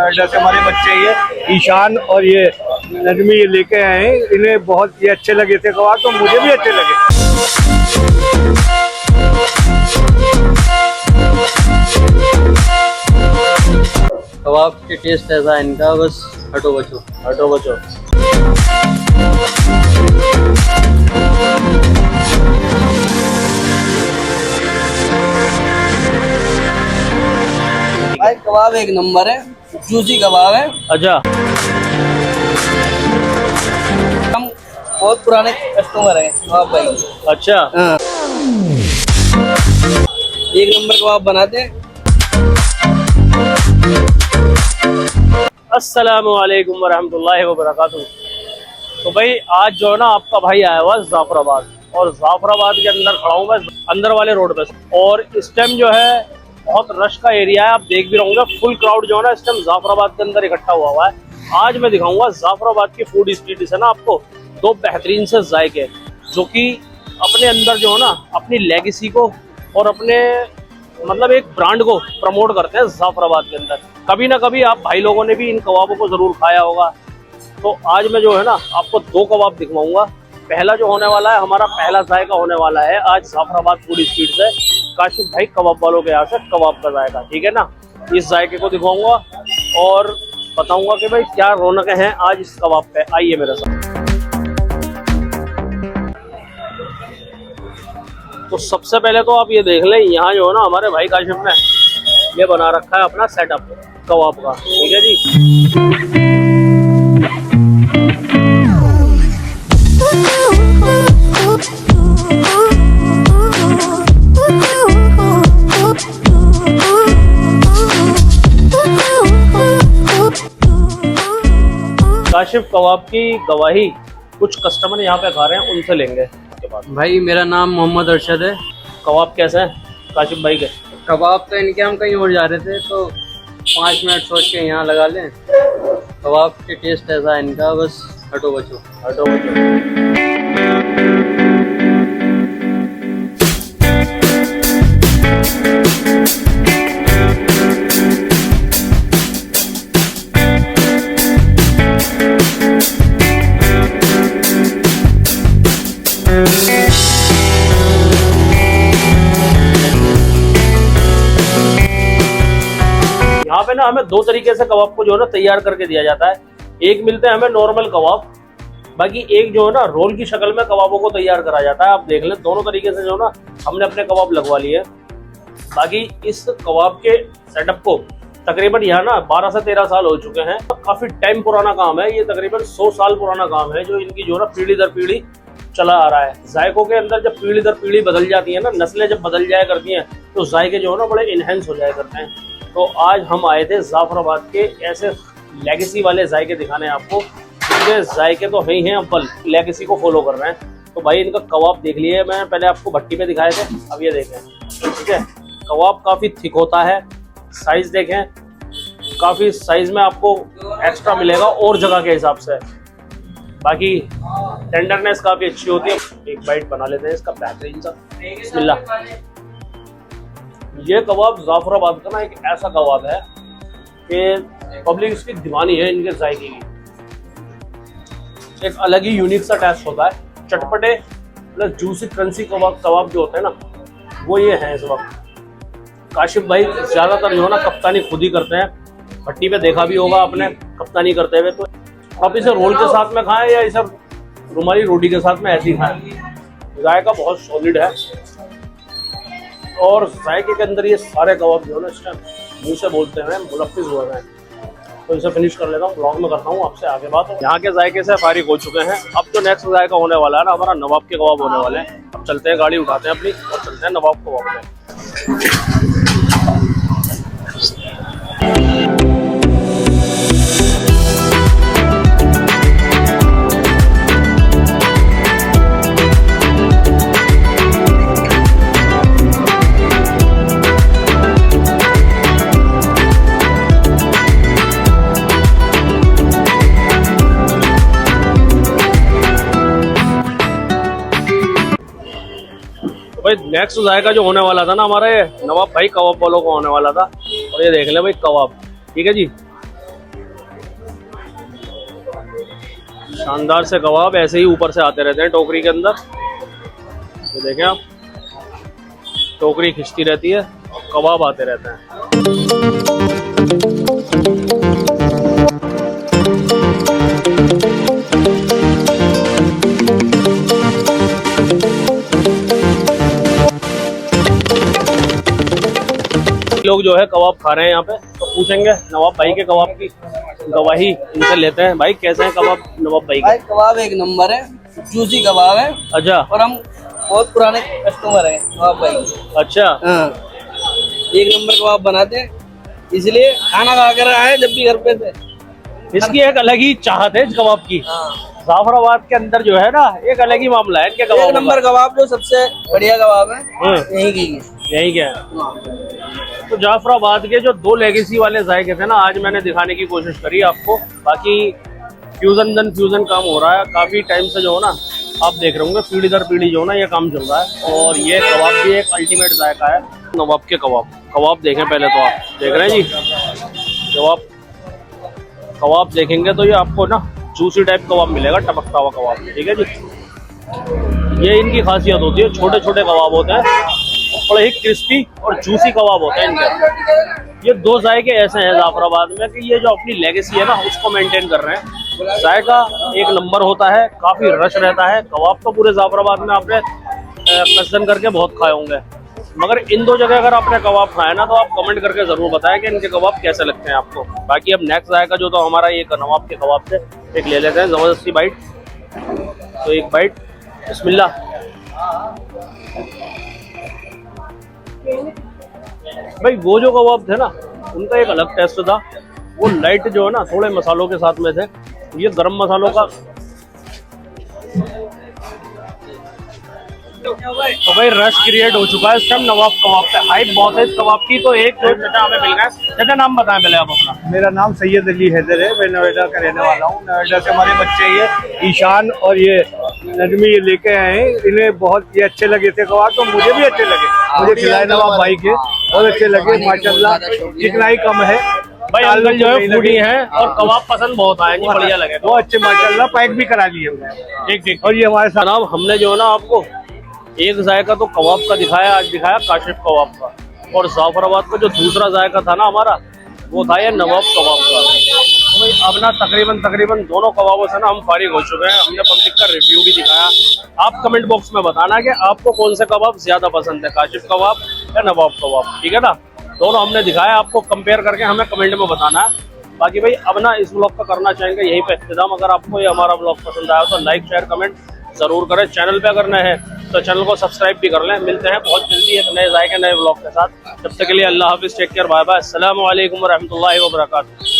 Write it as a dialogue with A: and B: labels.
A: नोएडा से हमारे बच्चे ये ईशान और ये नजमी ये लेके आए हैं। इन्हें बहुत ये अच्छे लगे थे कबाब, तो मुझे भी अच्छे लगे।
B: कबाब के टेस्ट ऐसा है इनका, बस हटो बचो हटो बचो।
C: भाई कबाब एक नंबर है, जूसी कबाब है।
B: अच्छा,
C: हम बहुत पुराने कस्टमर हैं कबाब भाई।
B: अच्छा
C: हाँ। एक नंबर कबाब बनाते हैं।
B: अस्सलामु अलैकुम वरहमतुल्लाहि वबरकातुहू। तो भाई आज जो है ना आपका भाई आया हुआ जाफराबाद, और जाफराबाद के अंदर खड़ा हूँ मैं, अंदर वाले रोड पे। और इस टाइम जो है बहुत रश का एरिया है, आप देख भी रहे होंगे। फुल क्राउड जो है ना इस टाइम जाफराबाद के अंदर इकट्ठा हुआ है। आज मैं दिखाऊंगा जाफराबाद की फूड स्ट्रीट से ना आपको दो बेहतरीन से जायके, जो कि अपने अंदर जो है ना अपनी लेगेसी को और अपने मतलब एक ब्रांड को प्रमोट करते हैं जाफराबाद के अंदर। कभी ना कभी आप भाई लोगों ने भी इन कबाबों को जरूर खाया होगा। तो आज मैं जो है ना आपको दो कबाब दिखवाऊंगा। पहला जो होने वाला है, हमारा पहला जायका होने वाला है आज जाफराबाद फूड स्ट्रीट से काशिफ भाई कबाब वालों के यहाँ से कबाब का जायका, ठीक है ना। इस जायके को दिखाऊंगा और बताऊंगा कि भाई क्या रौनकें हैं आज इस कबाब पे। आइए मेरे साथ। तो सबसे पहले तो आप ये देख लें, यहाँ जो है ना हमारे भाई काशिफ ने ये बना रखा है अपना सेटअप कबाब का, ठीक है जी। काशिफ कबाब की गवाही कुछ कस्टमर यहाँ पे खा रहे हैं, उनसे लेंगे उसके बाद।
C: भाई मेरा नाम मोहम्मद अरशद है।
B: कबाब कैसे हैं काशिफ भाई के?
C: कबाब तो इनके हम कहीं और जा रहे थे तो 5 मिनट सोच के यहाँ लगा लें। कबाब के टेस्ट ऐसा है इनका, बस हटो बचो
B: हटो बचो। यहाँ पे ना हमें दो तरीके से कबाब को जो है ना तैयार करके दिया जाता है। एक मिलते हैं हमें नॉर्मल कबाब, बाकी एक जो है ना रोल की शक्ल में कबाबों को तैयार करा जाता है। आप देख लें, दोनों तरीके से जो है ना हमने अपने कबाब लगवा लिए। बाकी इस कबाब के सेटअप को तकरीबन यहाँ ना 12 से 13 साल हो चुके हैं। काफी टाइम पुराना काम है ये, तकरीबन 100 साल पुराना काम है जो इनकी जो है ना पीढ़ी दर पीढ़ी चला आ रहा है। जायकों के अंदर जब पीढ़ी दर पीढ़ी बदल जाती है ना, नस्लें जब बदल जाया करती हैं, तो जायके जो है ना बड़े इनहेंस हो जाया करते हैं। तो आज हम आए थे जाफराबाद के ऐसे लेगेसी वाले जायके दिखाने आपको, जिनके जायके तो है ही हैं अव्वल, लेगेसी को फॉलो कर रहे हैं। तो भाई इनका कबाब देख लिए, मैं पहले आपको भट्टी पे दिखाए थे, अब ये देखें, ठीक है। कबाब काफ़ी थिक होता है, साइज़ देखें, काफ़ी साइज़ में आपको एक्स्ट्रा मिलेगा और जगह के हिसाब से। बाकी टेंडरनेस काफ़ी अच्छी होती है। एक बाइट बना लेते हैं इसका बेहतरीन सा, बिस्मिल्लाह। ये कबाब जाफराबाद का ना एक ऐसा कबाब है कि पब्लिक इसकी दीवानी है इनके जायके की। एक अलग ही यूनिक सा टेस्ट होता है, चटपटे प्लस जूसी क्रंची कबाब जो होते हैं ना, वो ये हैं इस वक्त। काशिफ भाई ज़्यादातर जो है ना कप्तानी खुद ही करते हैं, भट्टी पे देखा भी होगा आपने कप्तानी करते हुए। तो आप इसे रोल के साथ में खाएं या इसे रुमाली रोटी के साथ में ऐसे ही खाएं। जायका बहुत सॉलिड है और जायके के अंदर ये सारे कबाब जो है ना इस टाइम मुँह से बोलते हैं, मुलफ्फिज हुए हैं। तो इसे फिनिश कर लेता हूँ, ब्लॉग में करता हूँ आपसे आगे बात। यहाँ के जायके से फारिग हो चुके हैं। अब जो नेक्स्ट जायका होने वाला है ना हमारा नवाब के कबाब होने वाले हैं। अब चलते हैं, गाड़ी उठाते हैं अपनी और चलते हैं नवाब कबाब पे। भाई नेक्स्ट जायका जो होने वाला था ना हमारे नवाब भाई कबाब वालों को होने वाला था। और ये देख ले भाई कबाब, ठीक है जी। शानदार से कबाब ऐसे ही ऊपर से आते रहते हैं टोकरी के अंदर। ये देखें आप, टोकरी खिंचती रहती है और कबाब आते रहते हैं। लोग जो है कबाब खा रहे हैं यहाँ पे, तो पूछेंगे नवाब भाई के कबाब की गवाही इनसे लेते हैं। भाई कैसे हैं कबाब नवाब भाई के?
D: भाई कबाब एक नंबर है, जूसी कबाब है।
B: अच्छा।
D: और हम बहुत पुराने कस्टमर हैं कबाब भाई।
B: अच्छा।
D: हाँ, एक नंबर कबाब बनाते हैं, इसलिए खाना खा कर आए जब भी घर पे थे।
B: इसकी एक अलग ही चाहत है इस कबाब की।
D: हाँ।
B: जाफराबाद के अंदर जो है ना, एक अलग ही मामला है इनके
D: एक
B: कबाब
D: नंबर कबाब जो सबसे बढ़िया कबाब है यही की है।
B: यही क्या है। तो जाफराबाद के जो दो लेगेसी वाले जायके थे ना, आज मैंने दिखाने की कोशिश करी आपको। बाकी फ्यूजन काम हो रहा है काफी टाइम से, जो है ना आप देख रहे होंगे पीढ़ी दर पीढ़ी जो है ना ये काम चल रहा है। और ये कबाब भी एक अल्टीमेट जायका है नवाब के कबाब देखें पहले तो आप देख रहे हैं जी। जब आप कबाब देखेंगे तो ये आपको ना जूसी टाइप कबाब मिलेगा, टपकता हुआ कबाब। ठीक है जी, ये इनकी खासियत होती है। छोटे छोटे कबाब होते हैं, बड़े ही क्रिस्पी और जूसी कबाब होते हैं इनके। ये दो जायके ऐसे हैं जाफराबाद में कि ये जो अपनी लेगेसी है ना उसको मेंटेन कर रहे हैं। जायका एक नंबर होता है, काफी रश रहता है। कबाब तो पूरे जाफराबाद में आपने कसरत करके बहुत खाए होंगे, मगर इन दो जगह अगर आपने कबाब खाए ना तो आप कमेंट करके जरूर बताएं कि इनके कबाब कैसे लगते हैं आपको। बाकी अब नेक्स्ट जायका जो तो हमारा ये नवाब के कबाब से एक ले लेते हैं जबरदस्ती बाइट। तो एक बाइट, बिस्मिल्लाह। भाई वो जो कबाब थे ना उनका एक अलग टेस्ट था। वो लाइट जो है ना थोड़े मसालों के साथ में थे, ये गरम मसालों का। तो भाई रश क्रिएट हो चुका है इस टाइम नवाब कबाब पे। हाइप बहुत है इस कबाब की। तो एक जो चाचा हमें मिल गए, चाचा नाम बताएं पहले आप अपना।
A: मेरा नाम सैयद अली हैदर है, मैं नोएडा का रहने वाला हूँ। नोएडा से हमारे बच्चे ये ईशान और ये नजमी ये लेके आए हैं। इन्हें बहुत ये अच्छे लगे थे कबाब, तो मुझे भी अच्छे लगे। मुझे खिलाए नवाब भाई के बहुत अच्छे लगे माशाल्लाह, जितना ही कम है।
B: भाई अंकल जो है फूडी हैं और कबाब पसंद बहुत आए, बढ़िया लगे,
A: बहुत अच्छे माशाल्लाह। पैक भी करा लिए हमने।
B: ठीक ठीक।
A: और ये हमारे साथ
B: नाम हमने जो है ना आपको एक जायका तो कबाब का दिखाया, आज दिखाया काशिफ कबाब का। और जाफराबाद का जो दूसरा जायका था ना हमारा, वो था ये नवाब कबाब का। तो भाई अब ना तकरीबन दोनों कबाबों से ना हम फारिग हो चुके हैं। हमने पब्लिक का रिव्यू भी दिखाया। आप कमेंट बॉक्स में बताना कि आपको कौन से कबाब ज्यादा पसंद है, काशिफ कबाब या नवाब कबाब। ठीक है ना, दोनों हमने दिखाया, आपको कंपेयर करके हमें कमेंट में बताना है। बाकी भाई अब ना इस ब्लॉग का करना चाहेंगे यहीं पे इख्तिताम। अगर आपको ये हमारा ब्लॉग पसंद आया तो लाइक शेयर कमेंट जरूर करें। चैनल पे करना है तो चैनल को सब्सक्राइब भी कर लें। मिलते हैं बहुत जल्दी एक नए जायके नए ब्लॉग के साथ। तब तक के लिए अल्लाह हाफिज़, टेक केयर, बाय बाय, अस्सलाम वालेकुम व रहमतुल्लाहि व बरकातहू।